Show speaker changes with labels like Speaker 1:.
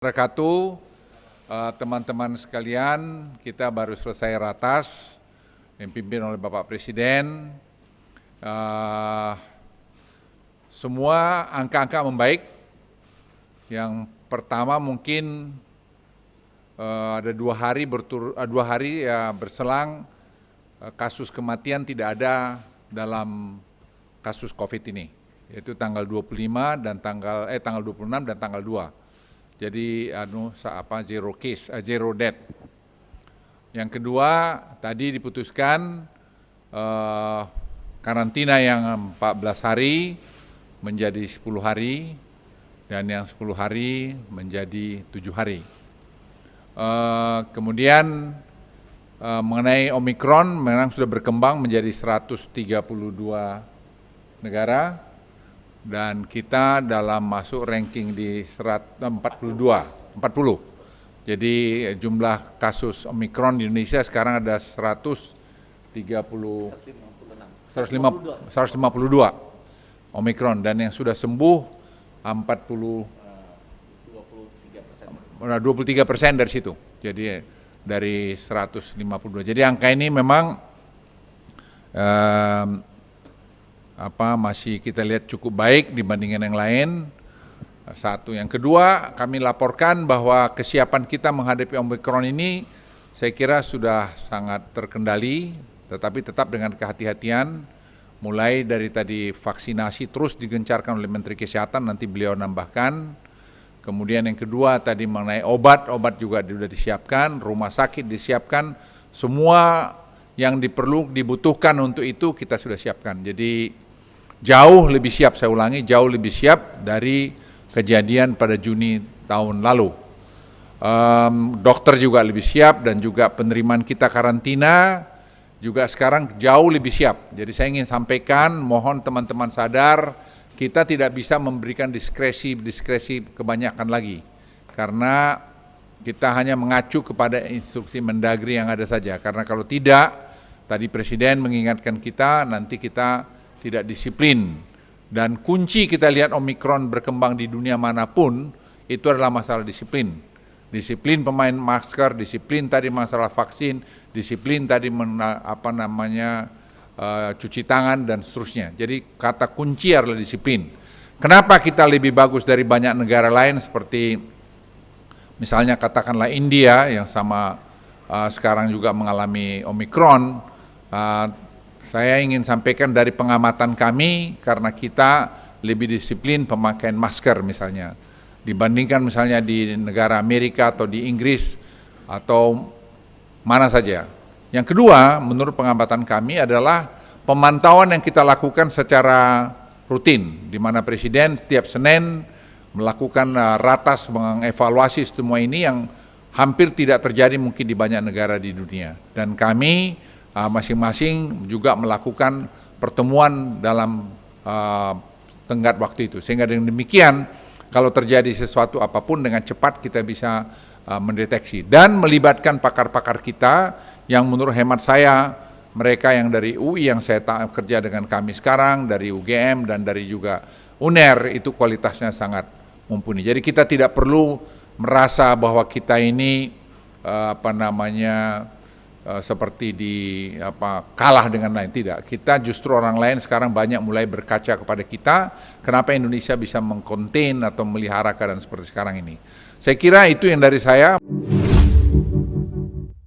Speaker 1: Wabarakatuh, teman-teman sekalian, kita baru selesai ratas yang dipimpin oleh Bapak Presiden. Semua angka-angka membaik. Yang pertama mungkin ada dua hari berselang kasus kematian tidak ada dalam kasus COVID ini, yaitu tanggal 25 dan tanggal 26 dan tanggal 2. Jadi zero case, zero death. Yang kedua, tadi diputuskan karantina yang 14 hari menjadi 10 hari dan yang 10 hari menjadi 7 hari. Kemudian mengenai Omikron memang sudah berkembang menjadi 132 negara. Dan kita dalam masuk ranking di 40. Jadi jumlah kasus Omikron di Indonesia sekarang ada 152 Omikron dan yang sudah sembuh 23% dari situ. Jadi dari 152. Jadi angka ini memang masih kita lihat cukup baik dibandingkan yang lain. Satu, yang kedua, kami laporkan bahwa kesiapan kita menghadapi Omikron ini saya kira sudah sangat terkendali, tetapi tetap dengan kehati-hatian. Mulai dari tadi vaksinasi terus digencarkan oleh Menteri Kesehatan, nanti beliau nambahkan. Kemudian yang kedua tadi mengenai obat juga sudah disiapkan, rumah sakit disiapkan, semua yang dibutuhkan untuk itu kita sudah siapkan. Jadi jauh lebih siap, saya ulangi, jauh lebih siap dari kejadian pada Juni tahun lalu. Dokter juga lebih siap dan juga penerimaan kita karantina juga sekarang jauh lebih siap. Jadi saya ingin sampaikan, mohon teman-teman sadar, kita tidak bisa memberikan diskresi kebanyakan lagi. Karena kita hanya mengacu kepada instruksi Mendagri yang ada saja. Karena kalau tidak, tadi Presiden mengingatkan kita, nanti kita tidak disiplin. Dan kunci kita lihat Omikron berkembang di dunia manapun, itu adalah masalah disiplin. Disiplin pemain masker, disiplin tadi masalah vaksin, disiplin tadi cuci tangan dan seterusnya. Jadi kata kunci adalah disiplin. Kenapa kita lebih bagus dari banyak negara lain seperti misalnya katakanlah India yang sekarang juga mengalami Omikron. Saya ingin sampaikan dari pengamatan kami, karena kita lebih disiplin pemakaian masker misalnya, dibandingkan misalnya di negara Amerika atau di Inggris atau mana saja. Yang kedua, menurut pengamatan kami adalah pemantauan yang kita lakukan secara rutin, di mana Presiden setiap Senin melakukan ratas mengevaluasi semua ini yang hampir tidak terjadi mungkin di banyak negara di dunia. Dan kami masing-masing juga melakukan pertemuan dalam tenggat waktu itu. Sehingga dengan demikian, kalau terjadi sesuatu apapun dengan cepat kita bisa mendeteksi. Dan melibatkan pakar-pakar kita yang menurut hemat saya, mereka yang dari UI yang saya kerja dengan kami sekarang, dari UGM dan dari juga UNER, itu kualitasnya sangat mumpuni. Jadi kita tidak perlu merasa bahwa kita ini seperti kalah dengan lain, tidak. Kita justru orang lain sekarang banyak mulai berkaca kepada kita, kenapa Indonesia bisa mengkonten atau melihara keadaan seperti sekarang ini. Saya kira itu yang dari saya.